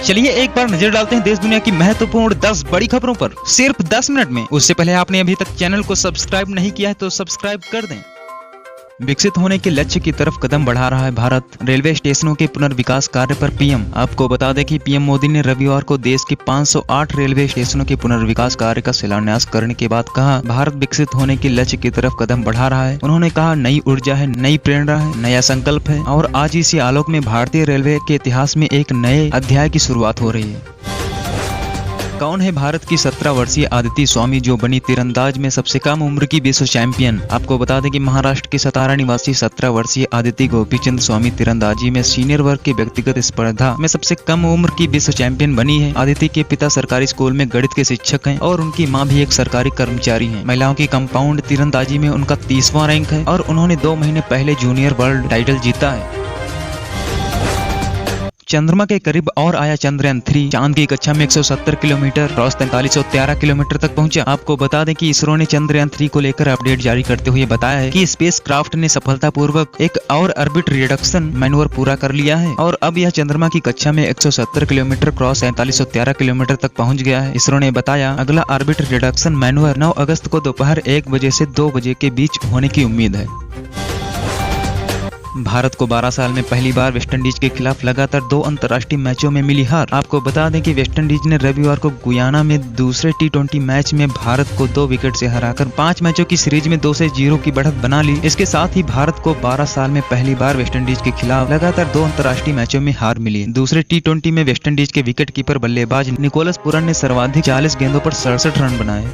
चलिए एक बार नजर डालते हैं देश दुनिया की महत्वपूर्ण 10 बड़ी खबरों पर सिर्फ 10 मिनट में। उससे पहले आपने अभी तक चैनल को सब्सक्राइब नहीं किया है तो सब्सक्राइब कर दें। विकसित होने के लक्ष्य की तरफ कदम बढ़ा रहा है भारत। रेलवे स्टेशनों के पुनर्विकास कार्य पर पीएम। आपको बता दें कि पीएम मोदी ने रविवार को देश के 508 रेलवे स्टेशनों के पुनर्विकास कार्य का शिलान्यास करने के बाद कहा, भारत विकसित होने के लक्ष्य की तरफ कदम बढ़ा रहा है। उन्होंने कहा, नई ऊर्जा है, नई प्रेरणा है, नया संकल्प है और आज इसी आलोक में भारतीय रेलवे के इतिहास में एक नए अध्याय की शुरुआत हो रही है। कौन है भारत की 17 वर्षीय आदिति स्वामी जो बनी तीरंदाज में सबसे कम उम्र की विश्व चैंपियन। आपको बता दें कि महाराष्ट्र की सतारा निवासी 17 वर्षीय आदिति गोपीचंद स्वामी तीरंदाजी में सीनियर वर्ग की व्यक्तिगत स्पर्धा में सबसे कम उम्र की विश्व चैंपियन बनी है। आदिति के पिता सरकारी स्कूल में गणित के शिक्षक हैं और उनकी मां भी एक सरकारी कर्मचारी हैं। महिलाओं की कंपाउंड तीरंदाजी में उनका 30वां रैंक है और उन्होंने 2 महीने पहले जूनियर वर्ल्ड टाइटल जीता है। चंद्रमा के करीब और आया चंद्रयान 3। चांद की कक्षा में 170 किलोमीटर क्रॉस 4313 किलोमीटर तक पहुंचा। आपको बता दें कि इसरो ने चंद्रयान 3 को लेकर अपडेट जारी करते हुए बताया है कि स्पेस क्राफ्ट ने सफलतापूर्वक एक और ऑर्बिट रिडक्शन मैनूवर पूरा कर लिया है और अब यह चंद्रमा की कक्षा में 170 किलोमीटर क्रॉस 4313 किलोमीटर तक पहुंच गया है। इसरो ने बताया, अगला ऑर्बिट रिडक्शन मैनूवर 9 अगस्त को दोपहर 1 बजे से 2 बजे के बीच होने की उम्मीद है। भारत को 12 साल में पहली बार वेस्टइंडीज के खिलाफ लगातार 2 अंतर्राष्ट्रीय मैचों में मिली हार। आपको बता दें कि वेस्टइंडीज ने रविवार को गुयाना में दूसरे T20 मैच में भारत को 2 विकेट से हराकर 5 मैचों की सीरीज में 2-0 की बढ़त बना ली। इसके साथ ही भारत को 12 साल में पहली बार वेस्टइंडीज के खिलाफ लगातार 2 अंतर्राष्ट्रीय मैचों में हार मिली। दूसरे T20 में वेस्टइंडीज के विकेट कीपर बल्लेबाज निकोलस पुरन ने सर्वाधिक 40 गेंदों पर 67 रन बनाए।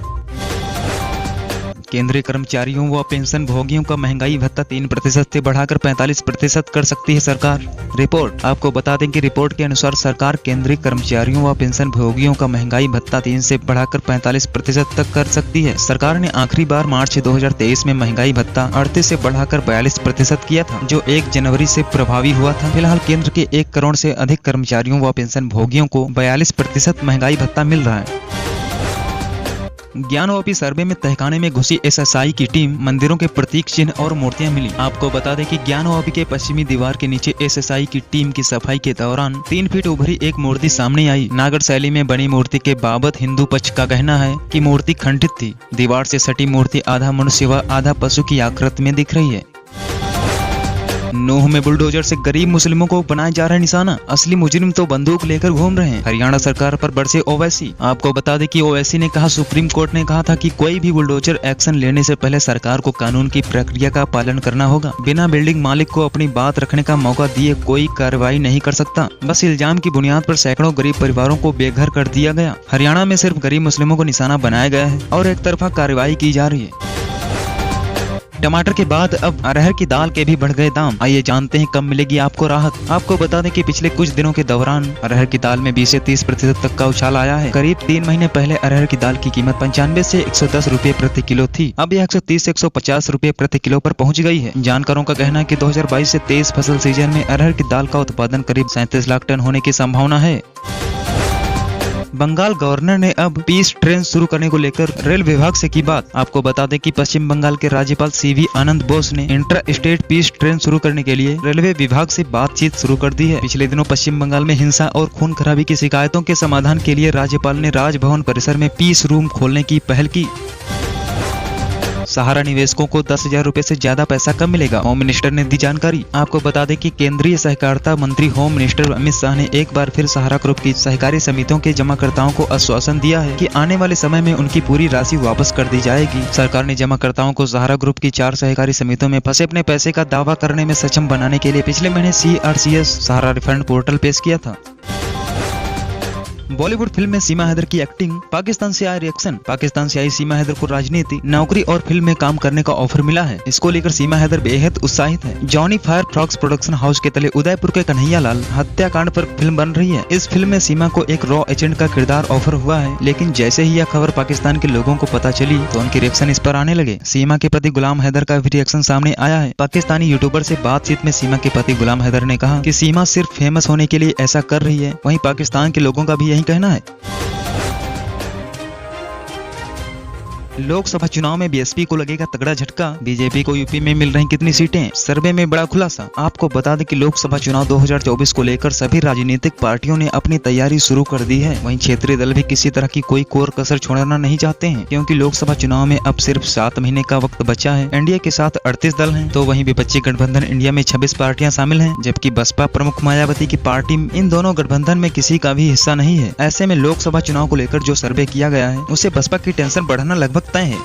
केंद्रीय कर्मचारियों व पेंशन भोगियों का महंगाई भत्ता 3% से बढ़ाकर 45% कर सकती है सरकार। रिपोर्ट। आपको बता दें कि रिपोर्ट के अनुसार सरकार केंद्रीय कर्मचारियों व पेंशन भोगियों का महंगाई भत्ता 3 से बढ़ाकर 45% तक कर सकती है। सरकार ने आखिरी बार मार्च 2023 में महंगाई भत्ता 38 से बढ़ाकर 42% किया था, जो 1 जनवरी से प्रभावी हुआ था। फिलहाल केंद्र के 1 करोड़ से अधिक कर्मचारियों व पेंशन भोगियों को 42% महंगाई भत्ता मिल रहा है। ज्ञानवापी सर्वे में तहखाने में घुसी एसएसआई की टीम, मंदिरों के प्रतीक चिन्ह और मूर्तियां मिली। आपको बता दें कि ज्ञानवापी के पश्चिमी दीवार के नीचे एसएसआई की टीम की सफाई के दौरान 3 फीट उभरी एक मूर्ति सामने आई। नागर शैली में बनी मूर्ति के बाबत हिंदू पक्ष का कहना है कि मूर्ति खंडित थी। दीवार से सटी मूर्ति आधा मनुष्य व आधा पशु की आकृति में दिख रही है। नूह में बुलडोजर से गरीब मुस्लिमों को बनाया जा रहा है निशाना। असली मुजरिम तो बंदूक लेकर घूम रहे हैं। हरियाणा सरकार पर बरसे ओवैसी। आपको बता दें कि ओवैसी ने कहा, सुप्रीम कोर्ट ने कहा था कि कोई भी बुलडोजर एक्शन लेने से पहले सरकार को कानून की प्रक्रिया का पालन करना होगा। बिना बिल्डिंग मालिक को अपनी बात रखने का मौका दिए कोई कार्रवाई नहीं कर सकता। बस इल्जाम की बुनियाद पर सैकड़ों गरीब परिवारों को बेघर कर दिया गया। हरियाणा में सिर्फ गरीब मुस्लिमों को निशाना बनाया गया है और एक तरफा कार्रवाई की जा रही है। टमाटर के बाद अब अरहर की दाल के भी बढ़ गए दाम। आइए जानते हैं कब मिलेगी आपको राहत। आपको बता दें कि पिछले कुछ दिनों के दौरान अरहर की दाल में 20 से 30% तक का उछाल आया है। करीब 3 महीने पहले अरहर की दाल की कीमत 95 से 110 रुपए प्रति किलो थी। अब यह 130 से 150 रुपए प्रति किलो पर पहुंच गई है। जानकारों का कहना है कि 2022 से 23 फसल सीजन में अरहर की दाल का उत्पादन करीब 37 लाख टन होने की संभावना है। बंगाल गवर्नर ने अब पीस ट्रेन शुरू करने को लेकर रेल विभाग से की बात। आपको बता दें कि पश्चिम बंगाल के राज्यपाल सीवी आनंद बोस ने इंटर स्टेट पीस ट्रेन शुरू करने के लिए रेलवे विभाग से बातचीत शुरू कर दी है। पिछले दिनों पश्चिम बंगाल में हिंसा और खून खराबी की शिकायतों के समाधान के लिए राज्यपाल ने राजभवन परिसर में पीस रूम खोलने की पहल की। सहारा निवेशकों को 10,000 रुपए से ज्यादा पैसा कब मिलेगा, होम मिनिस्टर ने दी जानकारी। आपको बता दें कि केंद्रीय सहकारिता मंत्री होम मिनिस्टर अमित शाह ने एक बार फिर सहारा ग्रुप की सहकारी समितियों के जमाकर्ताओं को आश्वासन दिया है कि आने वाले समय में उनकी पूरी राशि वापस कर दी जाएगी। सरकार ने जमाकर्ताओं को सहारा ग्रुप की 4 सहकारी समितियों में फंसे अपने पैसे का दावा करने में सक्षम बनाने के लिए पिछले महीने CRCS सहारा रिफंड पोर्टल पेश किया था। बॉलीवुड फिल्म में सीमा हैदर की एक्टिंग, पाकिस्तान से आए रिएक्शन। पाकिस्तान से आई सीमा हैदर को राजनीति, नौकरी और फिल्म में काम करने का ऑफर मिला है। इसको लेकर सीमा हैदर बेहद उत्साहित है। Johnny fire frocks production house के तले उदयपुर के कन्हैया लाल हत्याकांड पर फिल्म बन रही है। इस फिल्म में सीमा को एक रॉ एजेंट का किरदार ऑफर हुआ है, लेकिन जैसे ही यह खबर पाकिस्तान के लोगों को पता चली तो उनके रिएक्शन इस पर आने लगे। सीमा के पति गुलाम हैदर का भी रिएक्शन सामने आया है। पाकिस्तानी यूट्यूबर से बातचीत में सीमा के पति गुलाम हैदर ने कहा कि सीमा सिर्फ फेमस होने के लिए ऐसा कर रही है। वहीं पाकिस्तान के लोगों का भी यही कहना है। लोकसभा चुनाव में बीएसपी को लगेगा तगड़ा झटका, बीजेपी को यूपी में मिल रही कितनी सीटें, सर्वे में बड़ा खुलासा। आपको बता दें कि लोकसभा चुनाव 2024 को लेकर सभी राजनीतिक पार्टियों ने अपनी तैयारी शुरू कर दी है। वहीं क्षेत्रीय दल भी किसी तरह की कोई कोर कसर छोड़ना नहीं चाहते हैं, क्योंकि लोकसभा चुनाव में अब सिर्फ 7 महीने का वक्त बचा है। एनडीए के साथ 38 दल हैं, तो वहीं विपक्षी गठबंधन इंडिया में 26 पार्टियां शामिल हैं, जबकि बसपा प्रमुख मायावती की पार्टी इन दोनों गठबंधन में किसी का भी हिस्सा नहीं है। ऐसे में लोकसभा चुनाव को लेकर जो सर्वे किया गया है उससे बसपा की टेंशन बढ़ना लगभग तय है।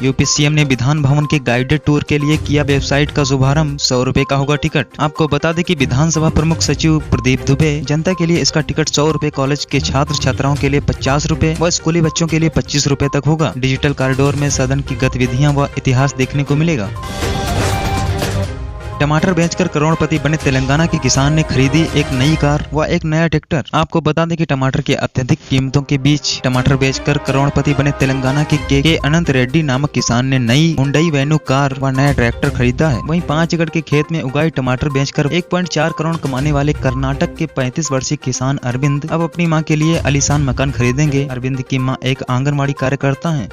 यूपी सीएम ने विधान भवन के गाइडेड टूर के लिए किया वेबसाइट का शुभारंभ, 100 रुपए का होगा टिकट। आपको बता दें कि विधानसभा प्रमुख सचिव प्रदीप दुबे जनता के लिए इसका टिकट 100 रुपए, कॉलेज के छात्र छात्राओं के लिए 50 रुपए व स्कूली बच्चों के लिए 25 रुपए तक होगा। डिजिटल कॉरिडोर में सदन की गतिविधियां व इतिहास देखने को मिलेगा। टमाटर बेचकर करोड़पति बने तेलंगाना के किसान ने खरीदी एक नई कार व एक नया ट्रैक्टर। आपको बता दें कि टमाटर की अत्यधिक कीमतों के बीच टमाटर बेचकर करोड़पति बने तेलंगाना के अनंत रेड्डी नामक किसान ने नई हुंडई वेन्यू कार व नया ट्रैक्टर खरीदा है। वहीं 5 एकड़ के खेत में उगाई टमाटर बेचकर 1.4 करोड़ कमाने वाले कर्नाटक के 35 वर्षीय किसान अरविंद अब अपनी मां के लिए आलीशान मकान खरीदेंगे। अरविंद की मां एक आंगनबाड़ी कार्यकर्ता है।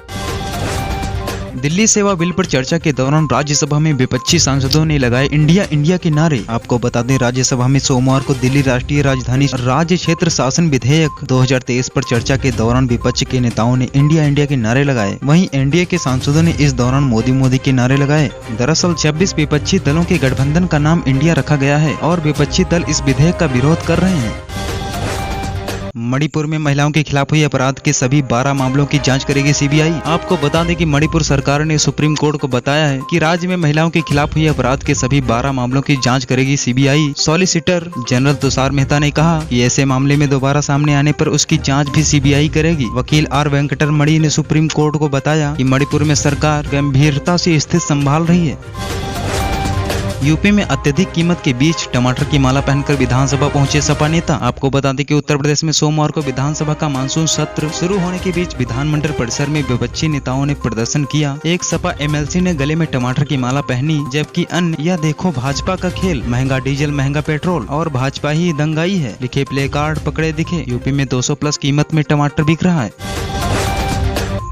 दिल्ली सेवा बिल पर चर्चा के दौरान राज्यसभा में विपक्षी सांसदों ने लगाए इंडिया इंडिया के नारे। आपको बता दें, राज्यसभा में सोमवार को दिल्ली राष्ट्रीय राजधानी राज्य क्षेत्र शासन विधेयक 2023 पर चर्चा के दौरान विपक्ष के नेताओं ने इंडिया इंडिया के नारे लगाए। वहीं एनडीए के सांसदों ने इस दौरान मोदी मोदी के नारे लगाए। दरअसल 26 विपक्षी दलों के गठबंधन का नाम इंडिया रखा गया है और विपक्षी दल इस विधेयक का विरोध कर रहे हैं। मणिपुर में महिलाओं के खिलाफ हुए अपराध के सभी 12 मामलों की जांच करेगी सीबीआई। आपको बता दें कि मणिपुर सरकार ने सुप्रीम कोर्ट को बताया है कि राज्य में महिलाओं के खिलाफ हुए अपराध के सभी 12 मामलों की जांच करेगी CBI. Solicitor general Tushar Mehta ने कहा कि ऐसे मामले में दोबारा सामने आने पर उसकी जांच भी सीबीआई करेगी। वकील आर वेंकटरमणि ने सुप्रीम कोर्ट को बताया कि मणिपुर में सरकार गंभीरता से स्थिति संभाल रही है। यूपी में अत्यधिक कीमत के बीच टमाटर की माला पहनकर विधानसभा पहुंचे सपा नेता। आपको बता दें कि उत्तर प्रदेश में सोमवार को विधानसभा का मानसून सत्र शुरू होने के बीच विधानमंडल परिसर में विपक्षी नेताओं ने प्रदर्शन किया। एक सपा एमएलसी ने गले में टमाटर की माला पहनी, जबकि अन्य यह देखो भाजपा का खेल, महंगा डीजल महंगा पेट्रोल और भाजपा ही दंगाई है लिखे प्ले कार्ड पकड़े दिखे। यूपी में 200+ कीमत में टमाटर बिक रहा है।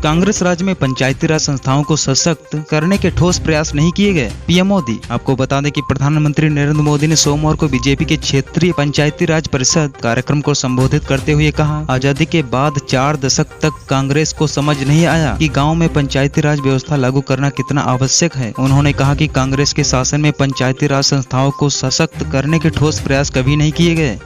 कांग्रेस राज्य में पंचायती राज संस्थाओं को सशक्त करने के ठोस प्रयास नहीं किए गए, पीएम मोदी। आपको बता दें कि प्रधानमंत्री नरेंद्र मोदी ने सोमवार को बीजेपी के क्षेत्रीय पंचायती राज परिषद कार्यक्रम को संबोधित करते हुए कहा, आजादी के बाद 4 दशक तक कांग्रेस को समझ नहीं आया कि गांव में पंचायती राज व्यवस्था लागू करना कितना आवश्यक है। उन्होंने कहा कि कांग्रेस के शासन में पंचायती राज संस्थाओं को सशक्त करने के ठोस प्रयास कभी नहीं किए गए।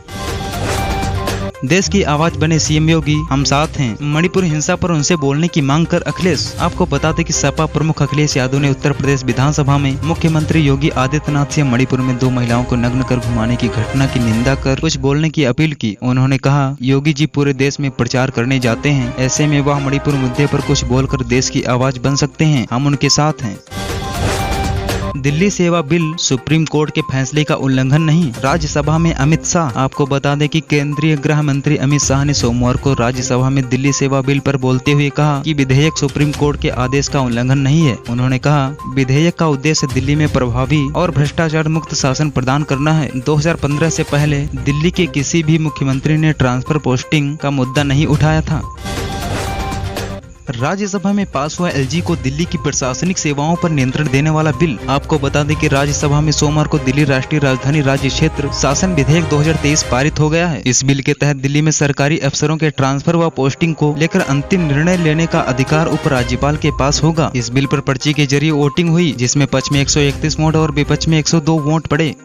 देश की आवाज बने सीएम योगी, हम साथ हैं। मणिपुर हिंसा पर उनसे बोलने की मांग कर अखिलेश। आपको बता दें कि सपा प्रमुख अखिलेश यादव ने उत्तर प्रदेश विधानसभा में मुख्यमंत्री योगी आदित्यनाथ से मणिपुर में 2 महिलाओं को नग्न कर घुमाने की घटना की निंदा कर कुछ बोलने की अपील की। उन्होंने कहा, योगी जी पूरे देश में प्रचार करने जाते हैं, ऐसे में वह मणिपुर मुद्दे पर कुछ बोलकर देश की आवाज बन सकते हैं, हम उनके साथ हैं। दिल्ली सेवा बिल सुप्रीम कोर्ट के फैसले का उल्लंघन नहीं, राज्यसभा में अमित शाह। आपको बता दें कि केंद्रीय गृह मंत्री अमित शाह ने सोमवार को राज्यसभा में दिल्ली सेवा बिल पर बोलते हुए कहा कि विधेयक सुप्रीम कोर्ट के आदेश का उल्लंघन नहीं है। उन्होंने कहा, विधेयक का उद्देश्य दिल्ली में प्रभावी और भ्रष्टाचार मुक्त शासन प्रदान करना है। 2015 से पहले दिल्ली के किसी भी मुख्यमंत्री ने ट्रांसफर पोस्टिंग का मुद्दा नहीं उठाया था। राज्यसभा में पास हुआ एलजी को दिल्ली की प्रशासनिक सेवाओं पर नियंत्रण देने वाला बिल। आपको बता दें कि राज्यसभा में सोमवार को दिल्ली राष्ट्रीय राजधानी राज्य क्षेत्र शासन विधेयक 2023 पारित हो गया है। इस बिल के तहत दिल्ली में सरकारी अफसरों के ट्रांसफर व पोस्टिंग को लेकर अंतिम निर्णय लेने का अधिकार उपराज्यपाल के पास होगा। इस बिल पर पर्ची के जरिए वोटिंग हुई, जिसमें पक्ष में 131 वोट और विपक्ष में 102 वोट पड़े।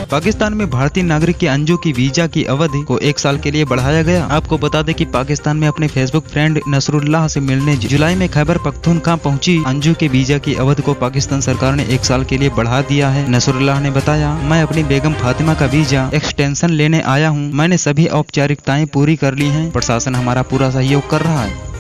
पाकिस्तान में भारतीय नागरिक के अंजू की वीजा की अवधि को 1 साल के लिए बढ़ाया गया। आपको बता दें कि पाकिस्तान में अपने फेसबुक फ्रेंड नसरुल्लाह से मिलने जुलाई में खैबर पख्तूनख्वा पहुंची अंजू के वीजा की अवधि को पाकिस्तान सरकार ने 1 साल के लिए बढ़ा दिया है। नसरुल्लाह ने बताया, मैं अपनी बेगम फातिमा का वीजा एक्सटेंशन लेने आया हूँ, मैंने सभी औपचारिकताएं पूरी कर ली हैं, प्रशासन हमारा पूरा सहयोग कर रहा है।